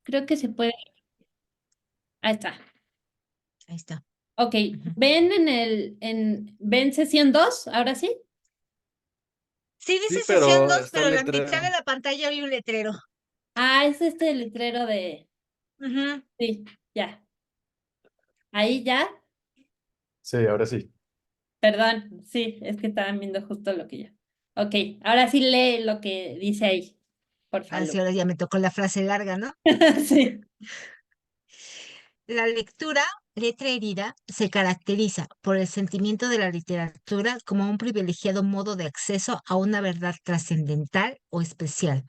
Creo que se puede. Ahí está. Ahí está. Ok, Ujú. ¿ven sesión 2? Ahora sí. Sí, Sí, dice sesión pero 2, está pero el en la mitad de letrero. la pantalla hay un letrero. Ah, es este letrero de. Ujú. Sí, ya. Ahí ya. Sí, ahora sí. Perdón, sí, es que estaban viendo justo lo que yo. Ok, ahora sí lee lo que dice ahí, por Así favor. ahora ya me tocó la frase larga, ¿no? Sí. La lectura, letra herida, se caracteriza por el sentimiento de la literatura como un privilegiado modo de acceso a una verdad trascendental o especial.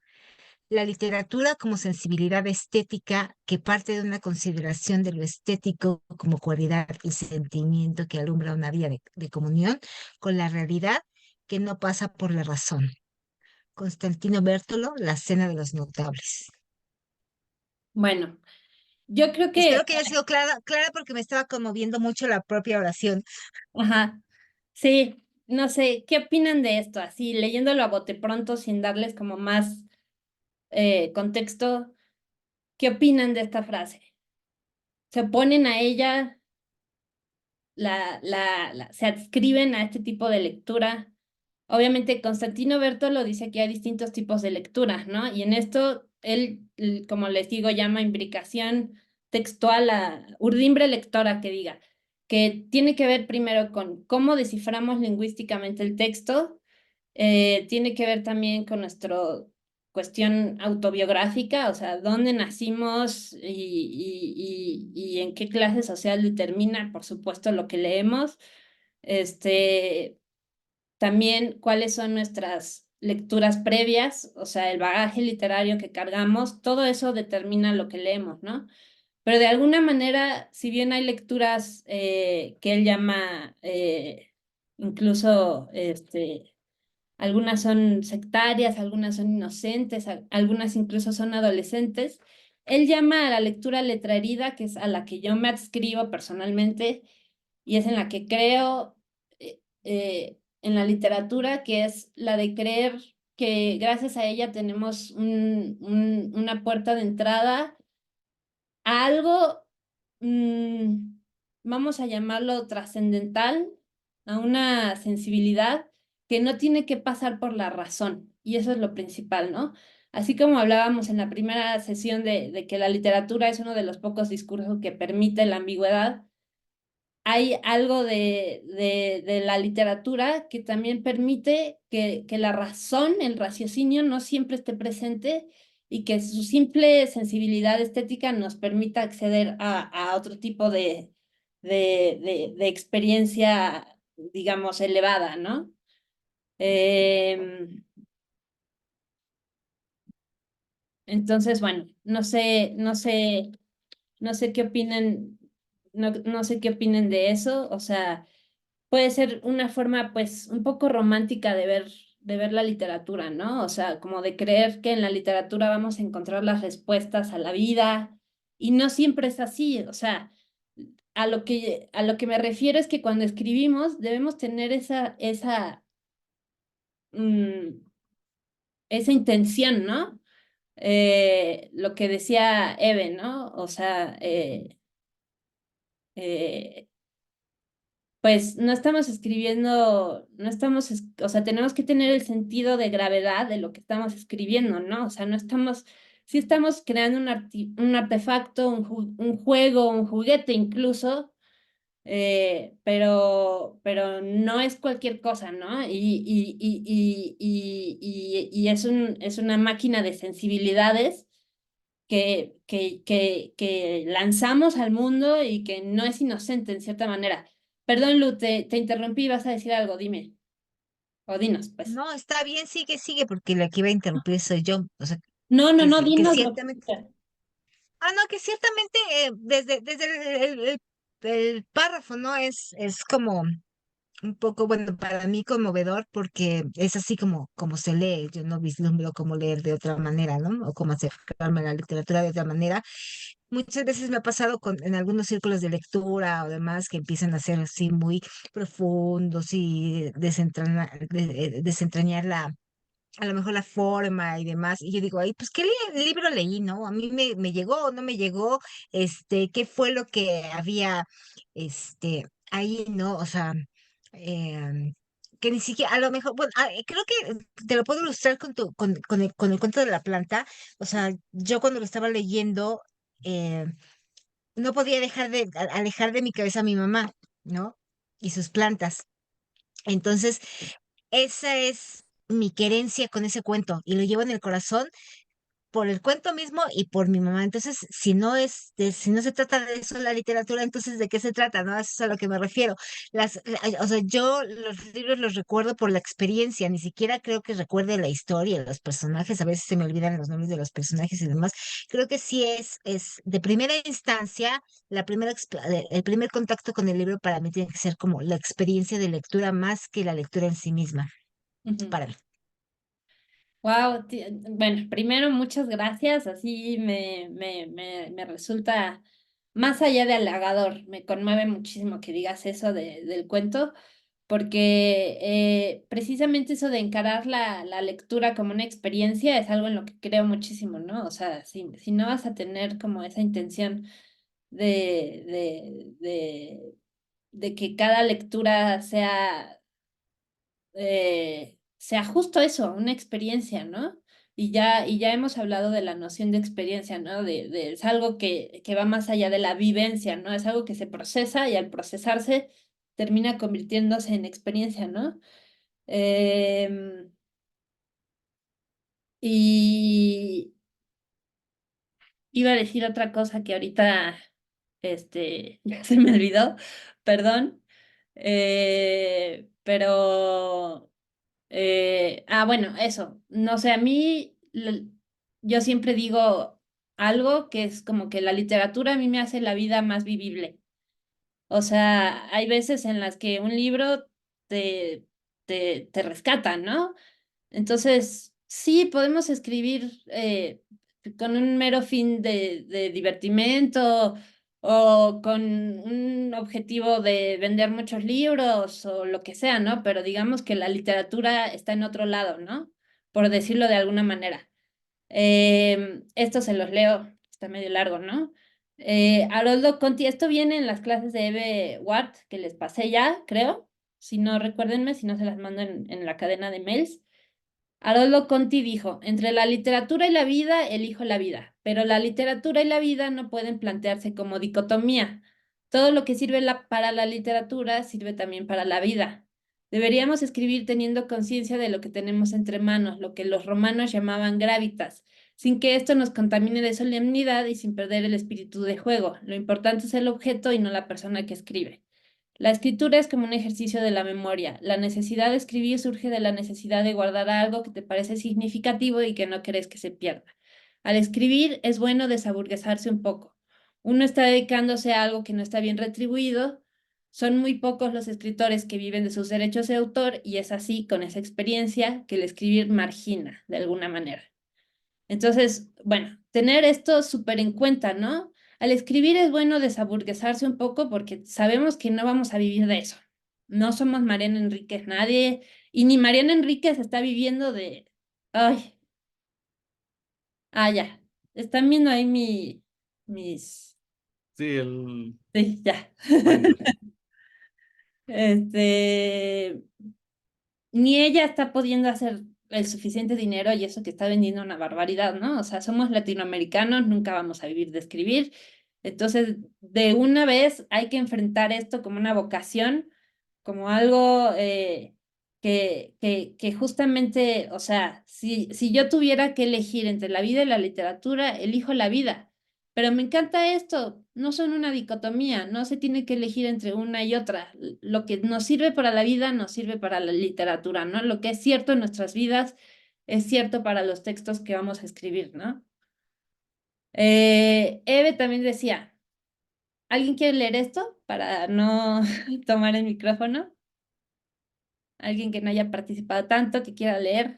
La literatura como sensibilidad estética que parte de una consideración de lo estético como cualidad y sentimiento que alumbra una vía de comunión con la realidad que no pasa por la razón. Constantino Bertolo, La Cena de los Notables. Bueno, yo creo que, Espero que haya sido clara porque me estaba conmoviendo mucho la propia oración. ajá, sí, no sé, ¿qué opinan de esto? Así, leyéndolo a bote pronto, sin darles como más contexto, ¿qué opinan de esta frase? ¿Se oponen a ella? ¿Se adscriben a este tipo de lectura? Obviamente, Constantino Bertolo dice que hay distintos tipos de lecturas, ¿no? Y en esto, él, como les digo, llama imbricación textual a urdimbre lectora, que diga, que tiene que ver primero con cómo desciframos lingüísticamente el texto, tiene que ver también con nuestra cuestión autobiográfica, o sea, dónde nacimos y en qué clase social determina, por supuesto, lo que leemos. Este, también cuáles son nuestras lecturas previas, o sea, el bagaje literario que cargamos, todo eso determina lo que leemos, ¿no? Pero de alguna manera, si bien hay lecturas que él llama incluso, algunas son sectarias, algunas son inocentes, algunas incluso son adolescentes, él llama a la lectura letra herida, que es a la que yo me adscribo personalmente y es en la que creo en la literatura, que es la de creer que gracias a ella tenemos una puerta de entrada a algo, mm, vamos a llamarlo trascendental, a una sensibilidad que no tiene que pasar por la razón, y eso es lo principal, ¿no? Así como hablábamos en la primera sesión de que la literatura es uno de los pocos discursos que permite la ambigüedad, hay algo de la literatura que también permite que la razón, el raciocinio, no siempre esté presente y que su simple sensibilidad estética nos permita acceder a otro tipo de experiencia, digamos, elevada, ¿no? Em, entonces, bueno, no sé qué opinen, no sé qué opinen de eso, o sea. Puede ser una forma, pues, un poco romántica de ver la literatura, ¿no? O sea, como de creer que en la literatura vamos a encontrar las respuestas a la vida, y no siempre es así. O sea, a lo que me refiero es que cuando escribimos debemos tener mm, esa intención, ¿no? Lo que decía Eve, ¿no? O sea, eh, pues no estamos escribiendo, no estamos, o sea, tenemos que tener el sentido de gravedad de lo que estamos escribiendo, ¿no? O sea, no estamos, sí estamos creando un artefacto, un juego, un juguete incluso, pero no es cualquier cosa, ¿no? Y es una máquina de sensibilidades que lanzamos al mundo y que no es inocente en cierta manera. Perdón, Lu, te interrumpí, vas a decir algo, dime, o dinos, pues. No, está bien, sigue, porque la que iba a interrumpir soy yo. O sea, No, que dinos lo que ciertamente. quieras. No, que ciertamente desde el párrafo, ¿no? Es como un poco, bueno, para mí conmovedor porque es así como se lee. Yo no vislumbro cómo leer de otra manera, ¿no? O cómo acercarme a la literatura de otra manera. Muchas veces me ha pasado en algunos círculos de lectura o demás que empiezan a ser así muy profundos y desentrañar a lo mejor la forma y demás. Y yo digo, ay, pues, ¿qué libro leí, no? A mí me llegó o no me llegó, qué fue lo que había, ahí, ¿no? O sea, que ni siquiera, a lo mejor, bueno, creo que te lo puedo ilustrar con el cuento de la planta. O sea, yo cuando lo estaba leyendo, eh, no podía dejar de alejar de mi cabeza a mi mamá, ¿no? Y sus plantas. Entonces, esa es mi querencia con ese cuento y lo llevo en el corazón por el cuento mismo y por mi mamá. Entonces, si no se trata de eso la literatura, entonces ¿de qué se trata? ¿No? Eso es a lo que me refiero. O sea, yo los libros los recuerdo por la experiencia, ni siquiera creo que recuerde la historia, los personajes, a veces se me olvidan los nombres de los personajes y demás. Creo que sí es de primera instancia, el primer contacto con el libro para mí tiene que ser como la experiencia de lectura más que la lectura en sí misma, para mí. Wow, bueno, primero muchas gracias, así me resulta más allá de halagador, me conmueve muchísimo que digas eso del cuento, porque precisamente eso de encarar la lectura como una experiencia es algo en lo que creo muchísimo, ¿no? O sea, si no vas a tener como esa intención de, de, de, de que cada lectura sea justo eso, una experiencia, ¿no? Y ya hemos hablado de la noción de experiencia, ¿no? Es algo que va más allá de la vivencia, ¿no? Es algo que se procesa y al procesarse termina convirtiéndose en experiencia, ¿no? Em, y iba a decir otra cosa que ahorita, ya se me olvidó, perdón. Pero bueno, eso. No sé, a mí, yo siempre digo algo que es como que la literatura a mí me hace la vida más vivible. O sea, hay veces en las que un libro te, te rescata, ¿no? Entonces, sí, podemos escribir con un mero fin de divertimento o con un objetivo de vender muchos libros o lo que sea, ¿no? Pero digamos que la literatura está en otro lado, ¿no? Por decirlo de alguna manera. Esto se los leo, está medio largo, ¿no? Haroldo Conti, esto viene en las clases de Eve Ward que les pasé ya, creo. Si no, recuérdenme, si no se las mando en la cadena de mails. Haroldo Conti dijo, entre la literatura y la vida, elijo la vida, pero la literatura y la vida no pueden plantearse como dicotomía. Todo lo que sirve para la literatura sirve también para la vida. Deberíamos escribir teniendo conciencia de lo que tenemos entre manos, lo que los romanos llamaban gravitas, sin que esto nos contamine de solemnidad y sin perder el espíritu de juego. Lo importante es el objeto y no la persona que escribe. La escritura es como un ejercicio de la memoria. La necesidad de escribir surge de la necesidad de guardar algo que te parece significativo y que no querés que se pierda. Al escribir es bueno desaburguesarse un poco. Uno está dedicándose a algo que no está bien retribuido. Son muy pocos los escritores que viven de sus derechos de autor y es así, con esa experiencia, que el escribir margina de alguna manera. Entonces, bueno, tener esto súper en cuenta, ¿no? Al escribir es bueno desaburguesarse un poco porque sabemos que no vamos a vivir de eso. No somos Mariana Enríquez, nadie, y ni Mariana Enríquez está viviendo de... Ay, ya. Están viendo ahí mis... Sí, el Sí, ya. render. Este, ni ella está pudiendo hacer el suficiente dinero y eso que está vendiendo una barbaridad, ¿no? O sea, somos latinoamericanos, nunca vamos a vivir de escribir. Entonces, de una vez hay que enfrentar esto como una vocación, como algo que justamente, o sea, si yo tuviera que elegir entre la vida y la literatura, elijo la vida. Pero me encanta esto, no son una dicotomía, no se tiene que elegir entre una y otra. Lo que nos sirve para la vida nos sirve para la literatura, ¿no? Lo que es cierto en nuestras vidas es cierto para los textos que vamos a escribir, ¿no? Eve también decía, ¿alguien quiere leer esto para no tomar el micrófono? ¿Alguien que no haya participado tanto que quiera leer?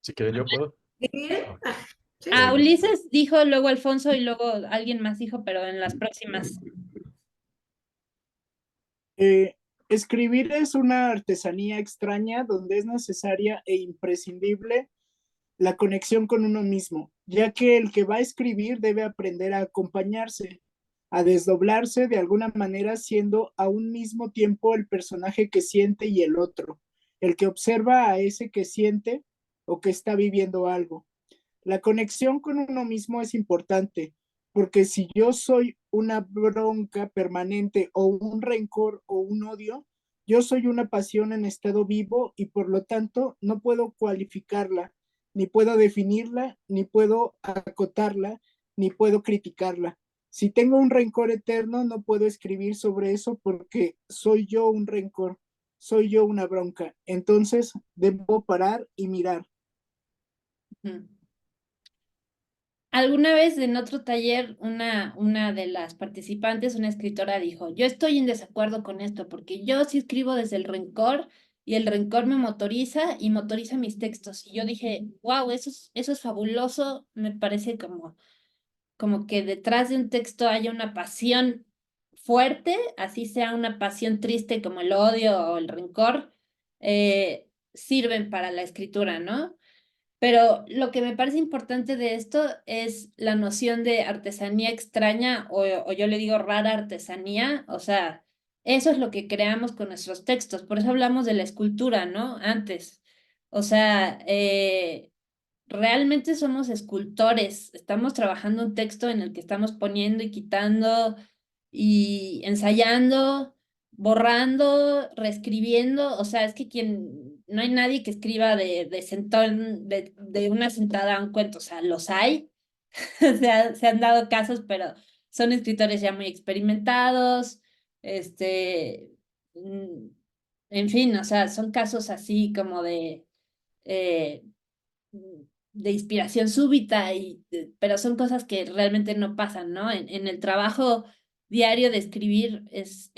Si quieres yo puedo. Ah, bueno. Ulises dijo, luego Alfonso y luego alguien más dijo, pero en las próximas. escribir es una artesanía extraña donde es necesaria e imprescindible la conexión con uno mismo, ya que el que va a escribir debe aprender a acompañarse, a desdoblarse de alguna manera siendo a un mismo tiempo el personaje que siente y el otro, el que observa a ese que siente o que está viviendo algo. La conexión con uno mismo es importante, porque si yo soy una bronca permanente o un rencor o un odio, yo soy una pasión en estado vivo y por lo tanto no puedo cualificarla, ni puedo definirla, ni puedo acotarla, ni puedo criticarla. Si tengo un rencor eterno, no puedo escribir sobre eso porque soy yo un rencor, soy yo una bronca. Entonces debo parar y mirar. Ujú. Alguna vez en otro taller, una de las participantes, una escritora, dijo, yo estoy en desacuerdo con esto porque yo sí escribo desde el rencor y el rencor me motoriza y motoriza mis textos. Y yo dije, wow, eso es fabuloso, me parece como que detrás de un texto haya una pasión fuerte, así sea una pasión triste como el odio o el rencor, sirven para la escritura, ¿no? Pero lo que me parece importante de esto es la noción de artesanía extraña o yo le digo rara artesanía, o sea, eso es lo que creamos con nuestros textos, por eso hablamos de la escultura, ¿no? Antes, o sea, realmente somos escultores, estamos trabajando un texto en el que estamos poniendo y quitando y ensayando, borrando, reescribiendo, o sea, es que no hay nadie que escriba de sentón, de una sentada a un cuento, o sea, los hay, se han dado casos, pero son escritores ya muy experimentados, este, mm, en fin, o sea, son casos así como eh, de inspiración súbita, pero son cosas que realmente no pasan, ¿no? En el trabajo diario de escribir es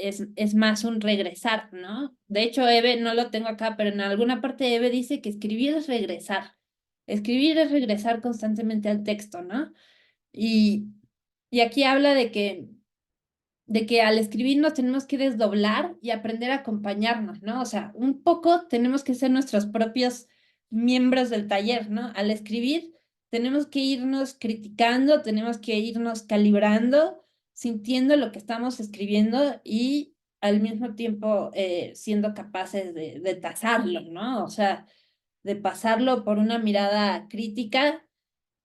más un regresar, ¿no? De hecho, Eve, no lo tengo acá, pero en alguna parte Eve dice que escribir es regresar. Escribir es regresar constantemente al texto, ¿no? Y, y aquí habla de que al escribir nos tenemos que desdoblar y aprender a acompañarnos, ¿no? O sea, un poco tenemos que ser nuestros propios miembros del taller, ¿no? Al escribir tenemos que irnos criticando, tenemos que irnos calibrando, sintiendo lo que estamos escribiendo y al mismo tiempo siendo capaces de tasarlo, ¿no? O sea, de pasarlo por una mirada crítica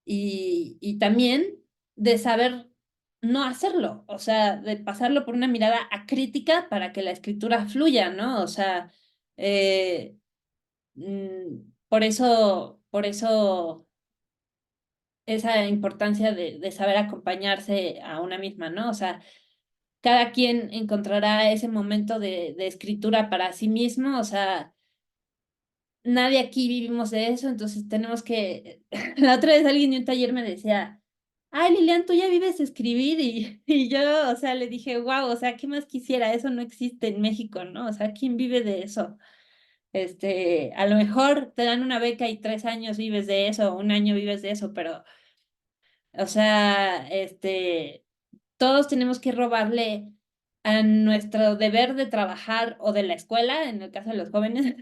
y también de saber no hacerlo, o sea, de pasarlo por una mirada acrítica para que la escritura fluya, ¿no? O sea, eh, por eso esa importancia de saber acompañarse a una misma, ¿no? O sea, cada quien encontrará ese momento de escritura para sí mismo, o sea, nadie aquí vivimos de eso, entonces tenemos que, la otra vez alguien de un taller me decía, ay, Lilian, tú ya vives de escribir y yo, o sea, le dije, wow, o sea, ¿qué más quisiera? Eso no existe en México, ¿no? O sea, ¿quién vive de eso? A lo mejor te dan una beca y 3 años vives de eso, un año vives de eso, pero, o sea, todos tenemos que robarle a nuestro deber de trabajar o de la escuela, en el caso de los jóvenes,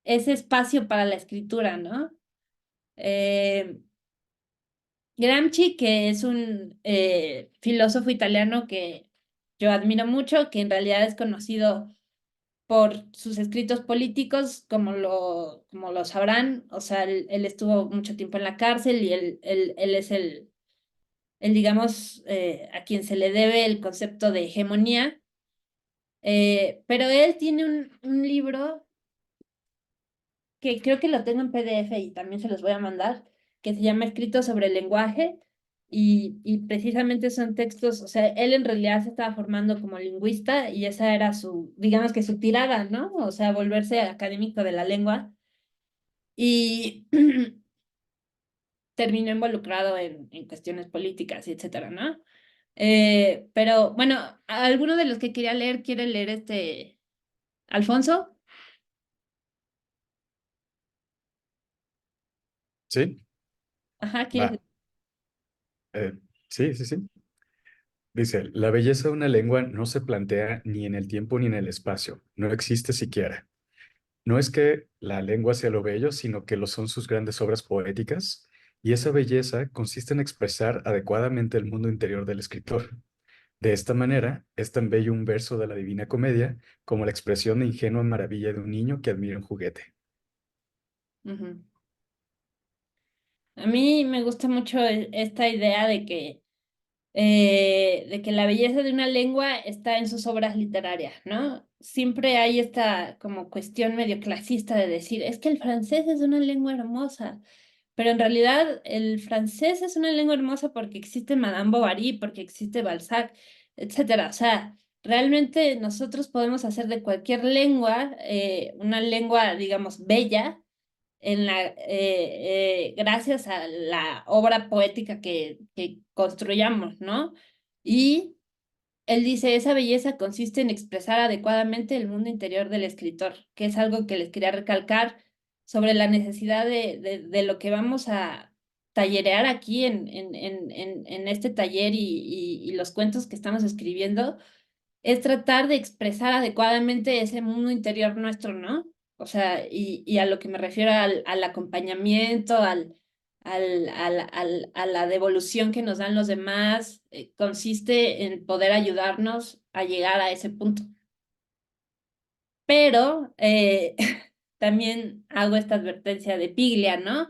ese espacio para la escritura, ¿no? Eh, Gramsci, que es un filósofo italiano que yo admiro mucho, que en realidad es conocido por sus escritos políticos, como lo sabrán, o sea, él estuvo mucho tiempo en la cárcel y él es digamos, a quien se le debe el concepto de hegemonía, pero él tiene un libro que creo que lo tengo en PDF y también se los voy a mandar, que se llama Escrito sobre el lenguaje, y precisamente son textos, o sea, él en realidad se estaba formando como lingüista y esa era digamos que su tirada, ¿no? O sea, volverse académico de la lengua y terminó involucrado en cuestiones políticas y etcétera, ¿no? Pero bueno, ¿alguno de los que quería leer quiere leer Alfonso? Sí, Ajá, ¿quieres? va. Eh, sí, sí, sí. Dice, la belleza de una lengua no se plantea ni en el tiempo ni en el espacio, no existe siquiera. No es que la lengua sea lo bello, sino que lo son sus grandes obras poéticas, y esa belleza consiste en expresar adecuadamente el mundo interior del escritor. De esta manera, es tan bello un verso de la Divina Comedia como la expresión de ingenua maravilla de un niño que admira un juguete. Ujú. A mí me gusta mucho esta idea de que la belleza de una lengua está en sus obras literarias, ¿no? Siempre hay esta como cuestión medio clasista de decir, es que el francés es una lengua hermosa, pero en realidad el francés es una lengua hermosa porque existe Madame Bovary, porque existe Balzac, etcétera. O sea, realmente nosotros podemos hacer de cualquier lengua una lengua, digamos, bella gracias a la obra poética que construyamos, ¿no? Y él dice, esa belleza consiste en expresar adecuadamente el mundo interior del escritor, que es algo que les quería recalcar sobre la necesidad de lo que vamos a tallerear aquí en este taller y los cuentos que estamos escribiendo, es tratar de expresar adecuadamente ese mundo interior nuestro, ¿no? O sea, y a lo que me refiero al acompañamiento, a la devolución que nos dan los demás, consiste en poder ayudarnos a llegar a ese punto. Pero también hago esta advertencia de Piglia, ¿no?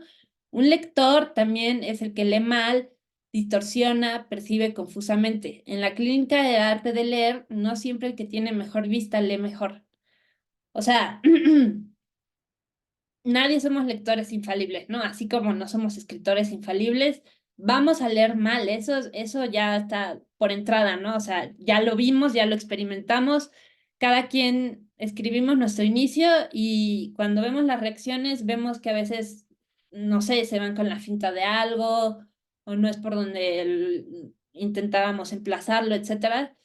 Un lector también es el que lee mal, distorsiona, percibe confusamente. En la clínica de arte de leer, no siempre el que tiene mejor vista lee mejor. O sea, nadie somos lectores infalibles, ¿no? Así como no somos escritores infalibles, vamos a leer mal, eso ya está por entrada, ¿no? O sea, ya lo vimos, ya lo experimentamos, cada quien escribimos nuestro inicio y cuando vemos las reacciones vemos que a veces, no sé, se van con la finta de algo o no es por donde intentábamos emplazarlo, etcétera.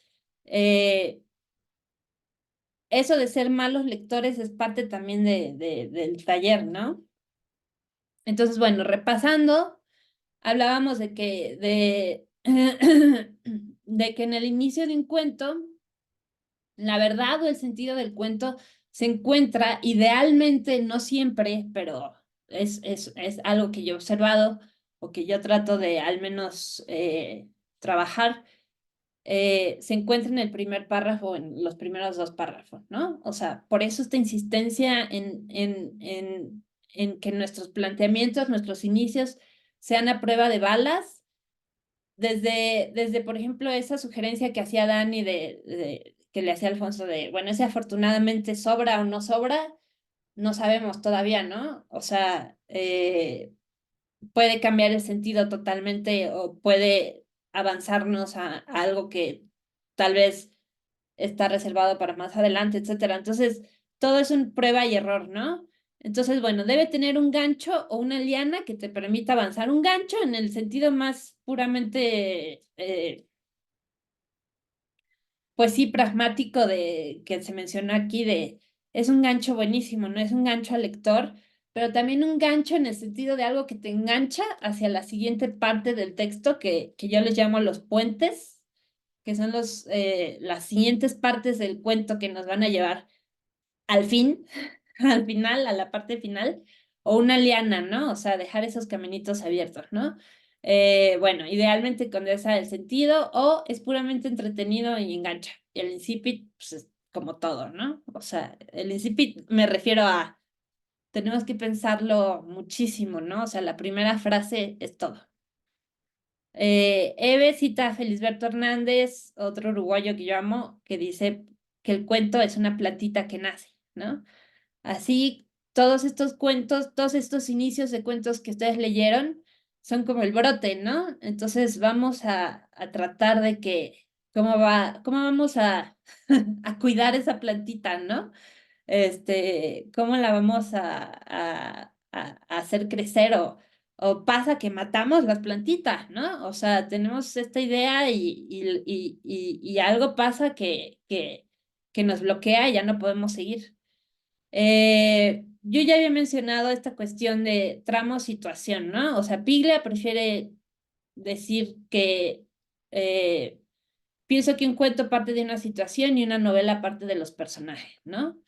Eso de ser malos lectores es parte también del taller, ¿no? Entonces, bueno, repasando, hablábamos de que en el inicio de un cuento, la verdad o el sentido del cuento se encuentra idealmente, no siempre, pero es algo que yo he observado o que yo trato de al menos trabajar, se encuentra en el primer párrafo, en los primeros dos párrafos, ¿no? O sea, por eso esta insistencia en que nuestros planteamientos, nuestros inicios sean a prueba de balas, desde por ejemplo, esa sugerencia que hacía Dani que le hacía Alfonso de, bueno, ese afortunadamente sobra o no sobra, no sabemos todavía, ¿no? O sea, puede cambiar el sentido totalmente o puede avanzarnos a algo que tal vez está reservado para más adelante, etcétera. Entonces, todo es un prueba y error, ¿no? Entonces, bueno, debe tener un gancho o una liana que te permita avanzar. Un gancho en el sentido más puramente, pues sí, pragmático de que se menciona aquí de, es un gancho buenísimo, ¿no? Es un gancho al lector, pero también un gancho en el sentido de algo que te engancha hacia la siguiente parte del texto que yo les llamo los puentes, que son las siguientes partes del cuento que nos van a llevar al fin, al final, a la parte final, o una liana, ¿no? O sea, dejar esos caminitos abiertos, ¿no? Bueno, idealmente condensa el sentido o es puramente entretenido y engancha. Y el incipit, pues es como todo, ¿no? O sea, el incipit me refiero a, tenemos que pensarlo muchísimo, ¿no? O sea, la primera frase es todo. Eve cita a Felisberto Hernández, otro uruguayo que yo amo, que dice que el cuento es una plantita que nace, ¿no? Así, todos estos cuentos, todos estos inicios de cuentos que ustedes leyeron son como el brote, ¿no? Entonces vamos a tratar de que, cómo vamos a, a cuidar esa plantita, ¿no? Cómo la vamos a hacer crecer o pasa que matamos las plantitas, ¿no? O sea, tenemos esta idea y algo pasa que nos bloquea y ya no podemos seguir. Yo ya había mencionado esta cuestión de tramo-situación, ¿no? O sea, Piglia prefiere decir que pienso que un cuento parte de una situación y una novela parte de los personajes, ¿no?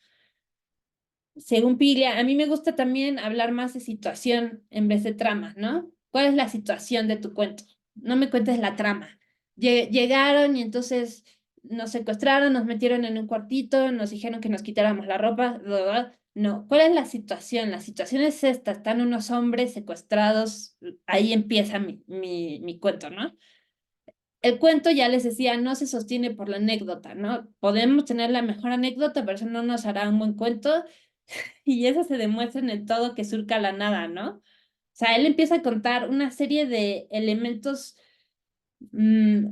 Según Piglia, a mí me gusta también hablar más de situación en vez de trama, ¿no? ¿Cuál es la situación de tu cuento? No me cuentes la trama. Llegaron y entonces nos secuestraron, nos metieron en un cuartito, nos dijeron que nos quitáramos la ropa, bla, bla, bla. No, ¿cuál es la situación? La situación es esta, están unos hombres secuestrados, ahí empieza mi cuento, ¿no? El cuento, ya les decía, no se sostiene por la anécdota, ¿no? Podemos tener la mejor anécdota, pero eso no nos hará un buen cuento. Y eso se demuestra en el todo que surca la nada, ¿no? O sea, él empieza a contar una serie de elementos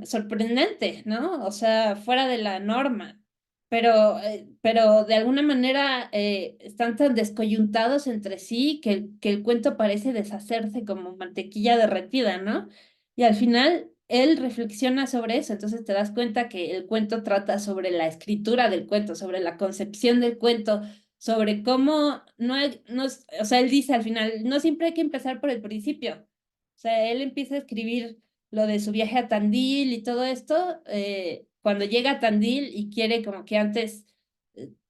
sorprendentes, ¿no? O sea, fuera de la norma, pero de alguna manera están tan descoyuntados entre sí que el cuento parece deshacerse como mantequilla derretida, ¿no? Y al final él reflexiona sobre eso, entonces te das cuenta que el cuento trata sobre la escritura del cuento, sobre la concepción del cuento, sobre cómo no hay, no, o sea, él dice al final, no siempre hay que empezar por el principio. O sea, él empieza a escribir lo de su viaje a Tandil y todo esto, cuando llega a Tandil y quiere como que antes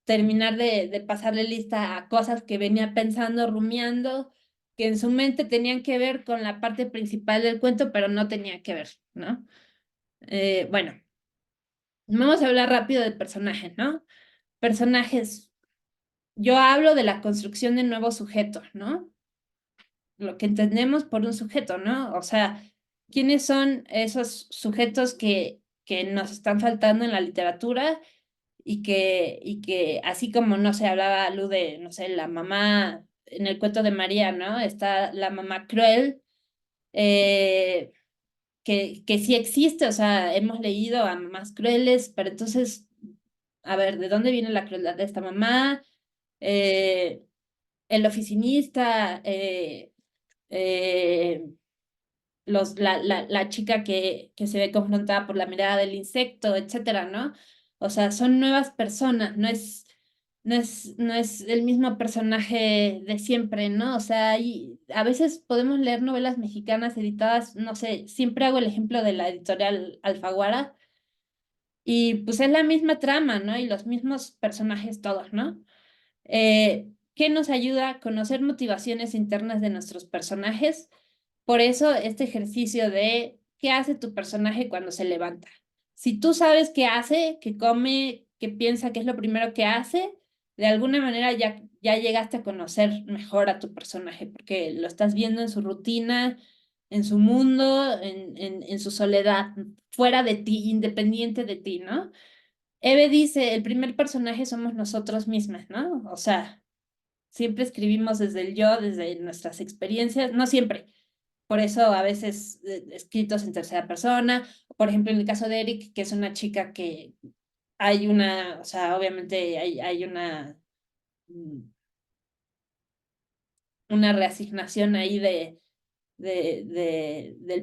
terminar de pasarle lista a cosas que venía pensando, rumiando, que en su mente tenían que ver con la parte principal del cuento, pero no tenía que ver, ¿no? Bueno, vamos a hablar rápido de personajes, ¿no? Personajes. Yo hablo de la construcción de nuevos sujetos, ¿no? Lo que entendemos por un sujeto, ¿no? O sea, ¿quiénes son esos sujetos que nos están faltando en la literatura y que así como, no sé, hablaba Lu de, no sé, la mamá, en el cuento de María, ¿no? Está la mamá cruel, eh, que sí existe, o sea, hemos leído a mamás crueles, pero entonces, a ver, ¿de dónde viene la crueldad de esta mamá? Eh, el oficinista, eh, la chica que se ve confrontada por la mirada del insecto, etcétera, ¿no? O sea, son nuevas personas, no es el mismo personaje de siempre, ¿no? O sea, a veces podemos leer novelas mexicanas editadas, no sé, siempre hago el ejemplo de la editorial Alfaguara, y pues es la misma trama, ¿no? Y los mismos personajes todos, ¿no? ¿Qué nos ayuda a conocer motivaciones internas de nuestros personajes? Por eso este ejercicio de qué hace tu personaje cuando se levanta. Si tú sabes qué hace, qué come, qué piensa, qué es lo primero que hace, de alguna manera ya llegaste a conocer mejor a tu personaje, porque lo estás viendo en su rutina, en su mundo, en su soledad, fuera de ti, independiente de ti, ¿no? Eve dice, el primer personaje somos nosotros mismos, ¿no? O sea, siempre escribimos desde el yo, desde nuestras experiencias, no siempre. Por eso a veces escritos en tercera persona. Por ejemplo, en el caso de Eric, que es una chica que hay una, o sea, obviamente hay mm, una reasignación ahí del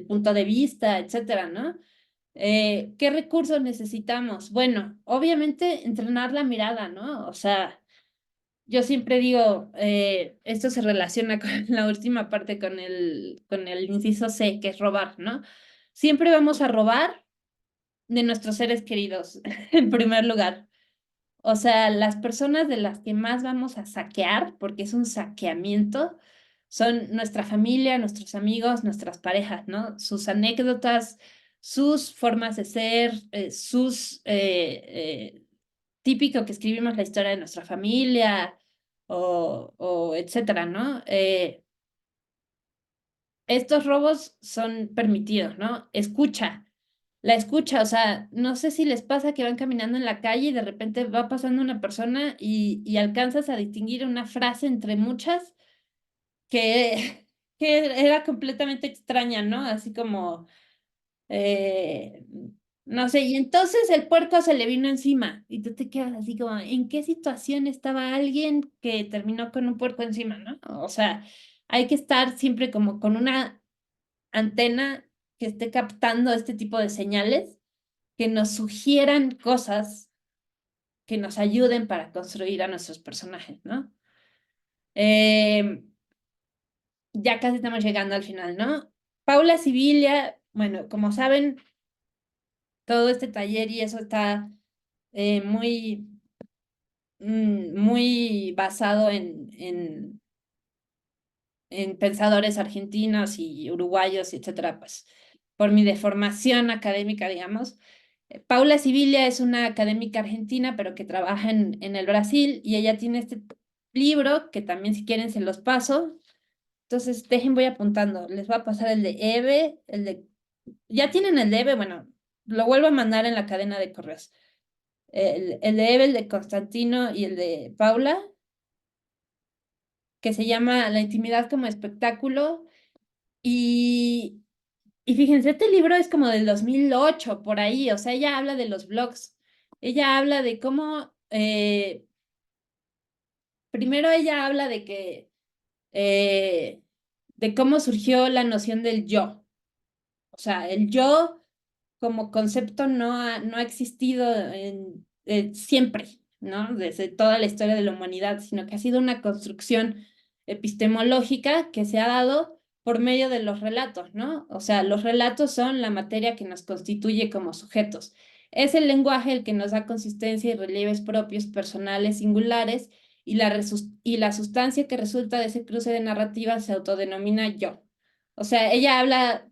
punto de vista, etcétera, ¿no? ¿Qué recursos necesitamos? Bueno, obviamente entrenar la mirada, ¿no? O sea, yo siempre digo, esto se relaciona con la última parte, con el inciso C, que es robar, ¿no? Siempre vamos a robar de nuestros seres queridos, en primer lugar. O sea, las personas de las que más vamos a saquear, porque es un saqueamiento, son nuestra familia, nuestros amigos, nuestras parejas, ¿no? Sus anécdotas, sus formas de ser, típico que escribimos la historia de nuestra familia o etcétera, ¿no? Estos robos son permitidos, ¿no? Escucha, la escucha, o sea, no sé si les pasa que van caminando en la calle y de repente va pasando una persona y alcanzas a distinguir una frase entre muchas que, que era completamente extraña, ¿no? Así como, eh, no sé, y entonces el puerco se le vino encima y tú te quedas así como, ¿en qué situación estaba alguien que terminó con un puerco encima, ¿no? O sea, hay que estar siempre como con una antena que esté captando este tipo de señales que nos sugieran cosas que nos ayuden para construir a nuestros personajes, ¿no? Ya casi estamos llegando al final, ¿no? Paula Sibilia, bueno, como saben, todo este taller y eso está muy basado en pensadores argentinos y uruguayos, etcétera, pues por mi deformación académica, digamos. Paula Sibilia es una académica argentina, pero que trabaja en el Brasil, y ella tiene este libro que también, si quieren, se los paso. Entonces, voy apuntando. Les voy a pasar el de Eve, ya tienen el de Eve, bueno, lo vuelvo a mandar en la cadena de correos. El de Eve, el de Constantino y el de Paula, que se llama La intimidad como espectáculo. Y, y fíjense, este libro es como del 2008, por ahí, o sea, ella habla de los blogs. Ella habla de cómo, primero ella habla eh, de cómo surgió la noción del yo. O sea, el yo como concepto no ha existido siempre, ¿no? Desde toda la historia de la humanidad, sino que ha sido una construcción epistemológica que se ha dado por medio de los relatos, ¿no? O sea, los relatos son la materia que nos constituye como sujetos. Es el lenguaje el que nos da consistencia y relieves propios, personales, singulares, y la sustancia que resulta de ese cruce de narrativas se autodenomina yo. O sea, ella habla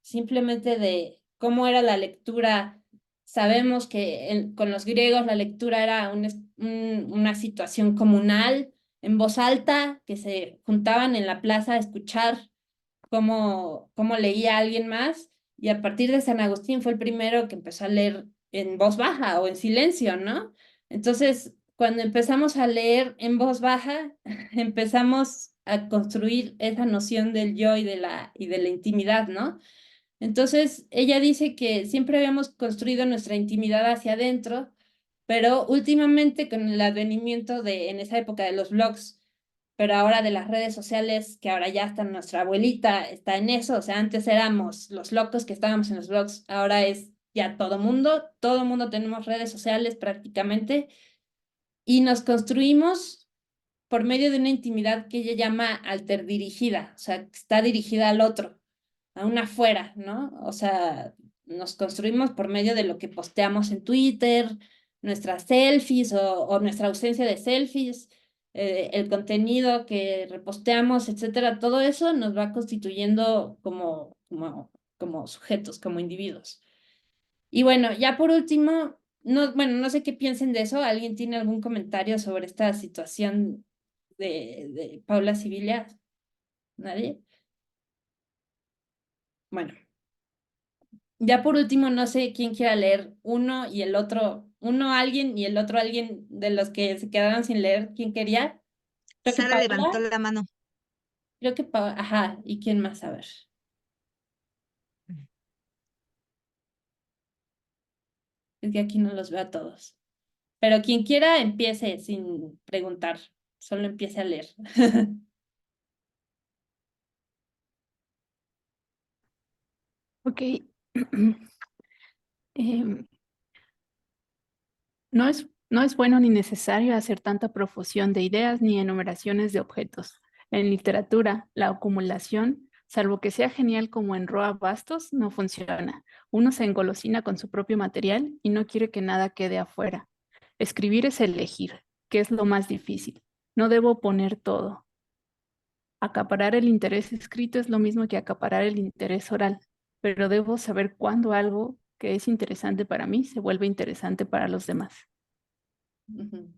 simplemente de cómo era la lectura. Sabemos que con los griegos la lectura era una situación comunal, en voz alta, que se juntaban en la plaza a escuchar cómo leía alguien más, y a partir de San Agustín fue el primero que empezó a leer en voz baja o en silencio, ¿no? Entonces, cuando empezamos a leer en voz baja, empezamos a construir esa noción del yo y de la intimidad, ¿no? Entonces, ella dice que siempre habíamos construido nuestra intimidad hacia adentro, pero últimamente con el advenimiento en esa época de los blogs, pero ahora de las redes sociales, que ahora ya está nuestra abuelita, está en eso. O sea, antes éramos los locos que estábamos en los blogs, ahora es ya todo mundo tenemos redes sociales prácticamente, y nos construimos por medio de una intimidad que ella llama alterdirigida, o sea, que está dirigida al otro, a una afuera, ¿no? O sea, nos construimos por medio de lo que posteamos en Twitter, nuestras selfies o nuestra ausencia de selfies, el contenido que reposteamos, etcétera. Todo eso nos va constituyendo como sujetos, como individuos. Y bueno, ya por último, bueno, no sé qué piensen de eso. ¿Alguien tiene algún comentario sobre esta situación de Paula Sibilia? ¿Nadie? Bueno, ya por último, no sé quién quiera leer uno y el otro, uno alguien y el otro alguien de los que se quedaron sin leer. ¿Quién quería? Creo que Sara levantó Paula. la mano. Creo que Paula. Ajá, ¿y quién más? A ver. Es que aquí no los veo a todos. Pero quien quiera, empiece sin preguntar. Solo empiece a leer. Ok. Em, no es bueno ni necesario hacer tanta profusión de ideas ni enumeraciones de objetos. En literatura, la acumulación, salvo que sea genial como en Roa Bastos, no funciona. Uno se engolosina con su propio material y no quiere que nada quede afuera. Escribir es elegir, que es lo más difícil. No debo poner todo. Acaparar el interés escrito es lo mismo que acaparar el interés oral, pero debo saber cuándo algo que es interesante para mí se vuelve interesante para los demás. Ujú.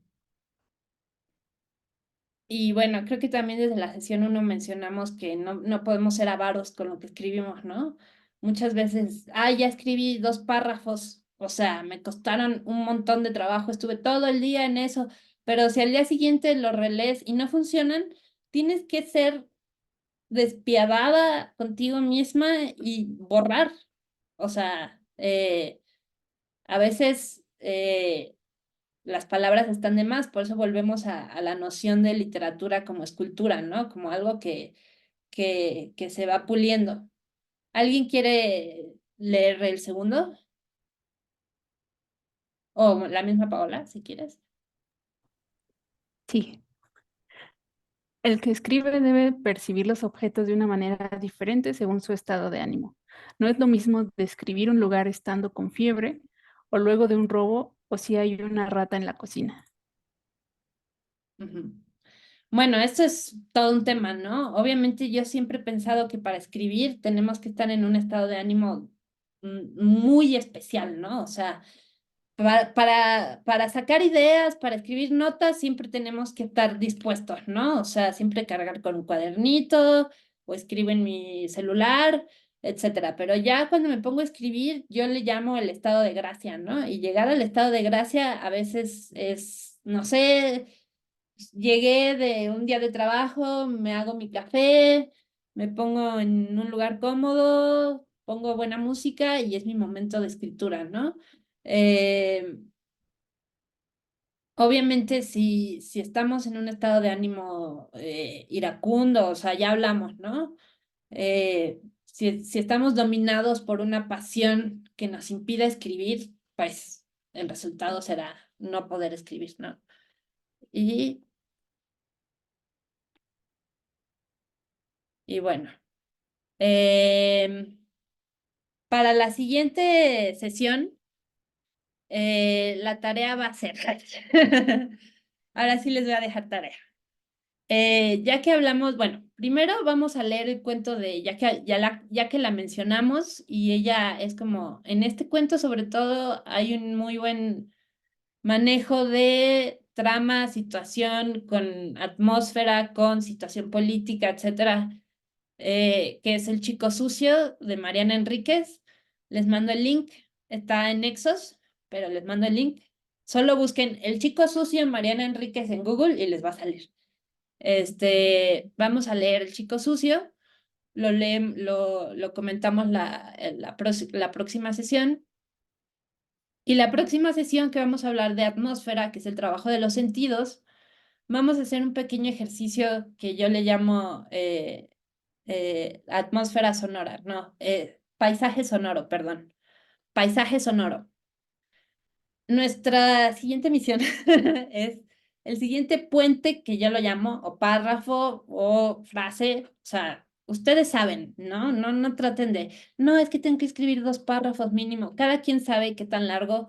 Y bueno, creo que también desde la sesión 1 mencionamos que no podemos ser avaros con lo que escribimos, ¿no? Muchas veces, ya escribí 2 párrafos, o sea, me costaron un montón de trabajo, estuve todo el día en eso, pero si al día siguiente lo relees y no funcionan, tienes que ser despiadada contigo misma y borrar. O sea, a veces las palabras están de más, por eso volvemos a la noción de literatura como escultura, ¿no? Como algo que se va puliendo. ¿Alguien quiere leer el segundo? O la misma Paola, si quieres. Sí, el que escribe debe percibir los objetos de una manera diferente según su estado de ánimo. No es lo mismo describir un lugar estando con fiebre o luego de un robo o si hay una rata en la cocina. Ujú. Bueno, esto es todo un tema, ¿no? Obviamente yo siempre he pensado que para escribir tenemos que estar en un estado de ánimo muy especial, ¿no? O sea, para sacar ideas, para escribir notas, siempre tenemos que estar dispuestos, ¿no? O sea, siempre cargar con un cuadernito o escribo en mi celular, etcétera. Pero ya cuando me pongo a escribir, yo le llamo el estado de gracia, ¿no? Y llegar al estado de gracia a veces es, no sé, llegué de un día de trabajo, me hago mi café, me pongo en un lugar cómodo, pongo buena música y es mi momento de escritura, ¿no? Eh, Obviamente, si estamos en un estado de ánimo iracundo, o sea, ya hablamos, ¿no? Si estamos dominados por una pasión que nos impide escribir, pues el resultado será no poder escribir, ¿no? Y, y bueno, para la siguiente sesión, la tarea va a ser, ahora sí les voy a dejar tarea. Ya que hablamos, bueno, primero vamos a leer el cuento de, ya que la mencionamos y ella es como, en este cuento sobre todo hay un muy buen manejo de trama, situación, con atmósfera, con situación política, etcétera, que es El chico sucio de Mariana Enríquez. Les mando el link, está en Nexos, pero les mando el link. Solo busquen El chico sucio Mariana Enríquez en Google y les va a salir. Vamos a leer El chico sucio, lo comentamos la próxima sesión. Y la próxima sesión que vamos a hablar de atmósfera, que es el trabajo de los sentidos, vamos a hacer un pequeño ejercicio que yo le llamo atmósfera sonora, no, paisaje sonoro, perdón, paisaje sonoro. Nuestra siguiente misión es el siguiente puente que yo lo llamo, o párrafo, o frase, o sea, ustedes saben, ¿no? No traten de, no, es que tengo que escribir 2 párrafos mínimo. Cada quien sabe qué tan largo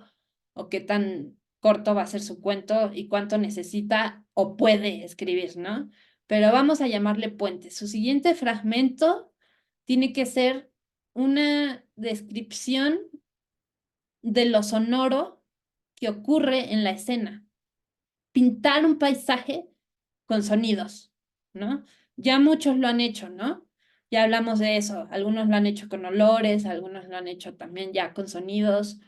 o qué tan corto va a ser su cuento y cuánto necesita o puede escribir, ¿no? Pero vamos a llamarle puente. Su siguiente fragmento tiene que ser una descripción de lo sonoro que ocurre en la escena. Pintar un paisaje con sonidos, ¿no? Ya muchos lo han hecho, ¿no? Ya hablamos de eso. Algunos lo han hecho con olores, algunos lo han hecho también ya con sonidos,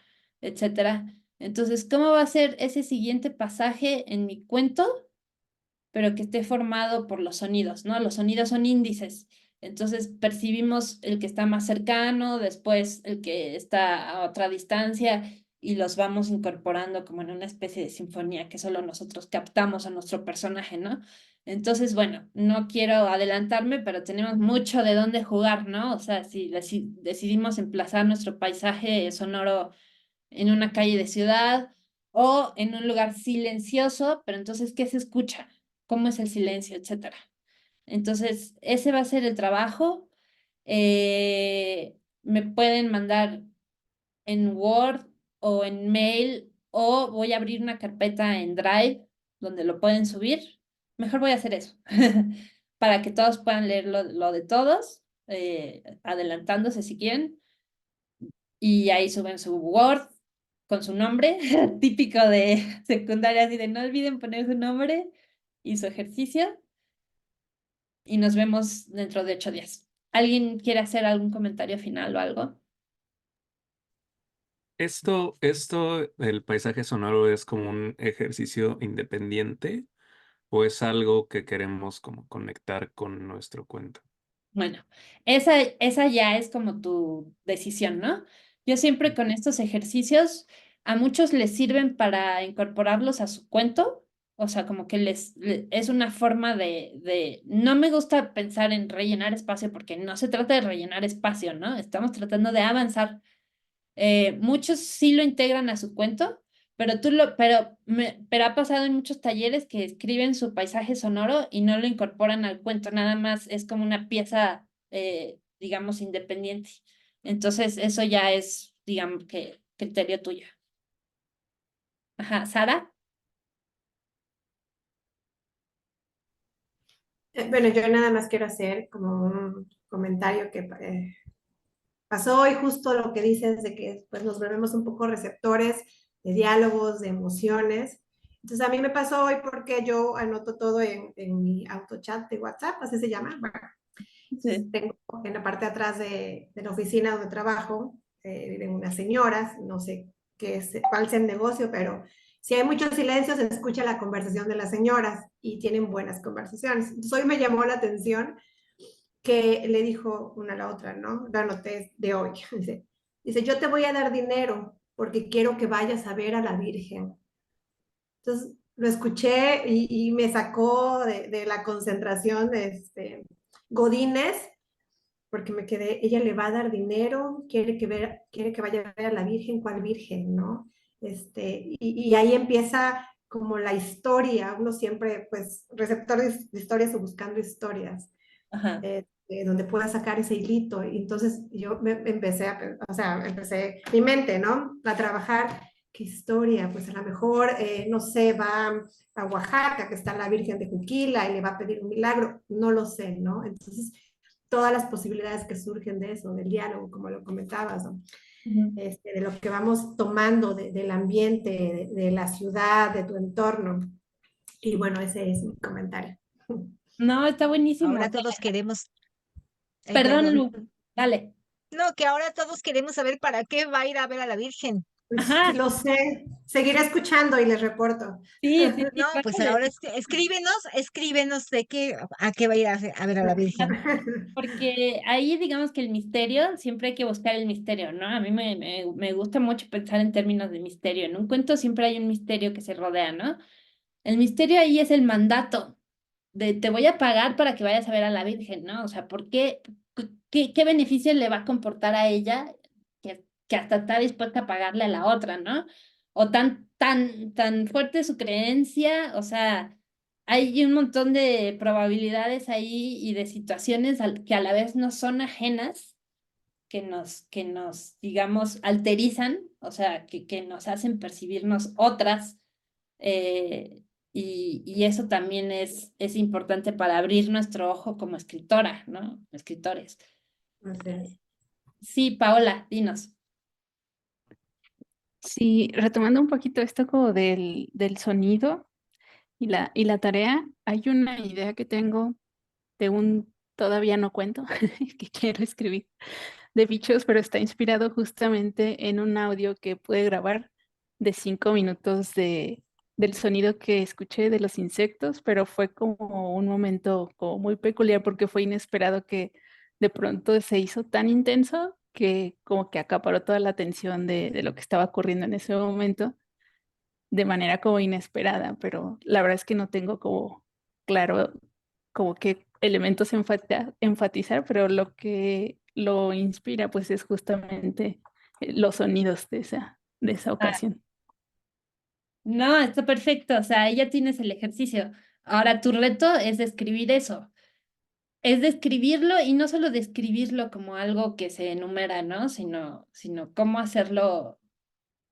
etcétera. Entonces, ¿cómo va a ser ese siguiente pasaje en mi cuento? Pero que esté formado por los sonidos, ¿no? Los sonidos son índices. Entonces percibimos el que está más cercano, después el que está a otra distancia y los vamos incorporando como en una especie de sinfonía que solo nosotros captamos a nuestro personaje, ¿no? Entonces, bueno, no quiero adelantarme, pero tenemos mucho de dónde jugar, ¿no? O sea, si decidimos emplazar nuestro paisaje sonoro en una calle de ciudad o en un lugar silencioso, pero entonces, ¿qué se escucha? ¿Cómo es el silencio, etcétera? Entonces, ese va a ser el trabajo. Me pueden mandar en Word o en mail o voy a abrir una carpeta en Drive donde lo pueden subir. Mejor voy a hacer eso para que todos puedan leer lo de todos, adelantándose si quieren. Y ahí suben su Word con su nombre, típico de secundaria, así de no olviden poner su nombre y su ejercicio. Y nos vemos dentro de 8 días. ¿Alguien quiere hacer algún comentario final o algo? ¿El paisaje sonoro es como un ejercicio independiente o es algo que queremos como conectar con nuestro cuento? Bueno, esa ya es como tu decisión, ¿no? Yo siempre con estos ejercicios, a muchos les sirven para incorporarlos a su cuento, o sea, como que es una forma no me gusta pensar en rellenar espacio porque no se trata de rellenar espacio, ¿no? Estamos tratando de avanzar. Muchos sí lo integran a su cuento, pero ha pasado en muchos talleres que escriben su paisaje sonoro y no lo incorporan al cuento, nada más es como una pieza, digamos, independiente. Entonces, eso ya es, digamos, que criterio tuyo. Ajá, Sara. Bueno, yo nada más quiero hacer como un comentario que pasó hoy, justo lo que dices de que pues, nos volvemos un poco receptores de diálogos, de emociones. Entonces a mí me pasó hoy porque yo anoto todo en mi autochat de WhatsApp, así se llama. Bueno, Sí. tengo en la parte de atrás de la oficina donde trabajo, viven unas señoras, no sé cuál sea el negocio, pero si hay mucho silencio se escucha la conversación de las señoras y tienen buenas conversaciones. Entonces hoy me llamó la atención que le dijo una a la otra, ¿no? La noté de hoy. Dice, yo te voy a dar dinero porque quiero que vayas a ver a la Virgen. Entonces lo escuché y me sacó de la concentración de Godínez, porque me quedé, ella le va a dar dinero, quiere que vaya a ver a la Virgen, ¿cuál Virgen, no? Y ahí empieza como la historia, uno siempre, pues, receptor de historias o buscando historias, Ajá. donde pueda sacar ese hilito. Y entonces yo empecé o sea, empecé mi mente, ¿no? A trabajar, ¿qué historia? Pues a lo mejor, no sé, va a Oaxaca, que está la Virgen de Juquila y le va a pedir un milagro, no lo sé, ¿no? Entonces todas las posibilidades que surgen de eso, del diálogo, como lo comentabas, ¿no? De lo que vamos tomando del ambiente, de la ciudad, de tu entorno. Y bueno, ese es mi comentario. No, está buenísimo. Ahora todos queremos, Perdón, perdón. Lu, dale. No, que ahora todos queremos saber para qué va a ir a ver a la Virgen. Ajá. Lo sé, seguiré escuchando y les reporto. Sí, sí, sí, No, pues ahora escríbenos de qué, a qué va a ir a ver a la Virgen. porque ahí digamos que el misterio, siempre hay que buscar el misterio, ¿no? A mí me gusta mucho pensar en términos de misterio. En un cuento siempre hay un misterio que se rodea, ¿no? El misterio ahí es el mandato de te voy a pagar para que vayas a ver a la Virgen, ¿no? O sea, ¿por qué? ¿Qué beneficio le va a comportar a ella que hasta está dispuesta a pagarle a la otra, ¿no? O tan fuerte su creencia, o sea, hay un montón de probabilidades ahí y de situaciones que a la vez no son ajenas, digamos, alterizan, o sea, que nos hacen percibirnos otras, y eso también es importante para abrir nuestro ojo como escritora, ¿no? Escritores. Entonces, Sí, Paola, dinos. Sí, retomando un poquito esto como del sonido y la tarea, hay una idea que tengo de un todavía no cuento que quiero escribir de bichos, pero está inspirado justamente en un audio que pude grabar de 5 minutos del sonido que escuché de los insectos, pero fue como un momento como muy peculiar porque fue inesperado que de pronto se hizo tan intenso que como que acaparó toda la atención de lo que estaba ocurriendo en ese momento de manera como inesperada, pero la verdad es que no tengo como claro como qué elementos enfatizar, pero lo que lo inspira pues es justamente los sonidos de esa Ah, ocasión. no, está perfecto, o sea, ahí ya tienes el ejercicio. Ahora tu reto es describir eso. Es describirlo y no solo describirlo como algo que se enumera, ¿no? Sino cómo hacerlo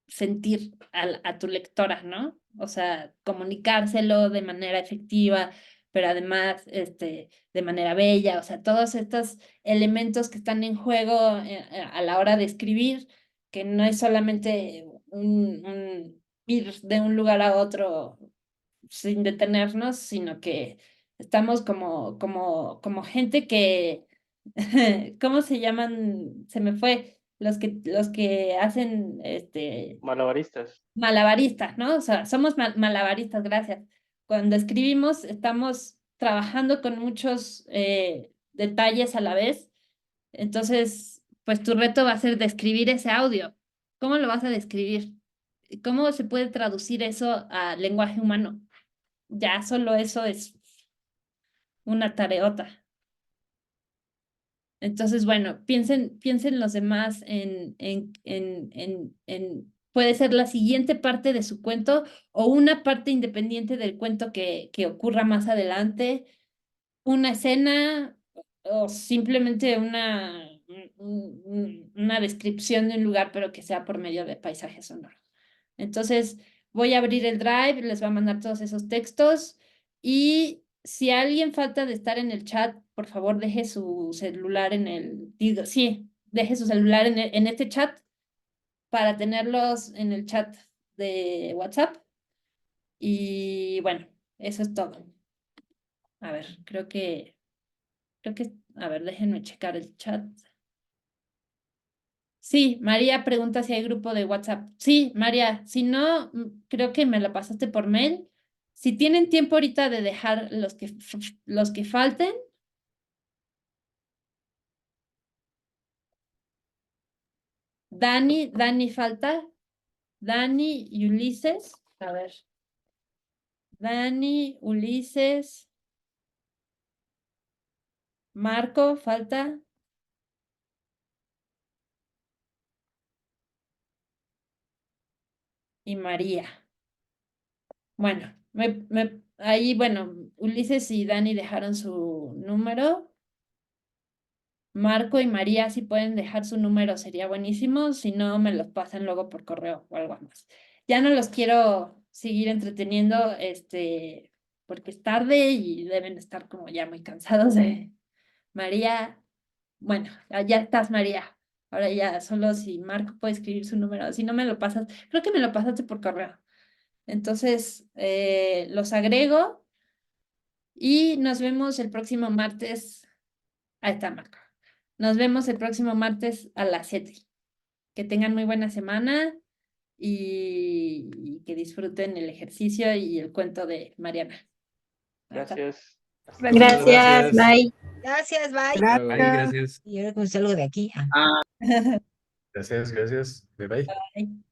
sentir a tu lectora, ¿no? O sea, comunicárselo de manera efectiva, pero además, de manera bella, o sea, todos estos elementos que están en juego a la hora de escribir, que no es solamente un ir de un lugar a otro sin detenernos, sino que estamos como gente que, ¿cómo se llaman? Se me fue, los que hacen, Malabaristas. malabaristas, ¿no? O sea, somos malabaristas, gracias. Cuando escribimos, estamos trabajando con muchos detalles a la vez. Entonces, pues tu reto va a ser describir ese audio. ¿Cómo lo vas a describir? ¿Cómo se puede traducir eso a lenguaje humano? Ya solo eso es una tareota. Entonces, bueno, piensen los demás puede ser la siguiente parte de su cuento o una parte independiente del cuento que ocurra más adelante, una escena o simplemente una descripción de un lugar, pero que sea por medio de paisaje sonoro. Entonces, voy a abrir el Drive, les voy a mandar todos esos textos y si alguien falta de estar en el chat, por favor, deje su celular deje su celular en este chat para tenerlos en el chat de WhatsApp. Y bueno, eso es todo. A ver, a ver, déjenme checar el chat. Sí, María pregunta si hay grupo de WhatsApp. Sí, María, si no, creo que me lo pasaste por mail. Si tienen tiempo ahorita de dejar los que falten. Dani falta. Dani y Ulises. A ver. Dani, Ulises. Marco falta. Y María. Bueno, ahí, bueno, Ulises y Dani dejaron su número. Marco y María, si pueden dejar su número, sería buenísimo. Si no, me los pasan luego por correo o algo más. Ya no los quiero seguir entreteniendo, porque es tarde y deben estar como ya muy cansados de María. Bueno, ya estás, María. Ahora ya, solo si Marco puede escribir su número. Si no me lo pasas, creo que me lo pasaste por correo. Entonces, los agrego y nos vemos el próximo martes. Ahí está, Marco. Nos vemos el próximo martes a las 7. Que tengan muy buena semana y que disfruten el ejercicio y el cuento de Mariana. Gracias. Gracias. Bye. Gracias, bye. Luego. Ay, gracias. Y ahora con algo de aquí. Gracias. Bye bye. Bye.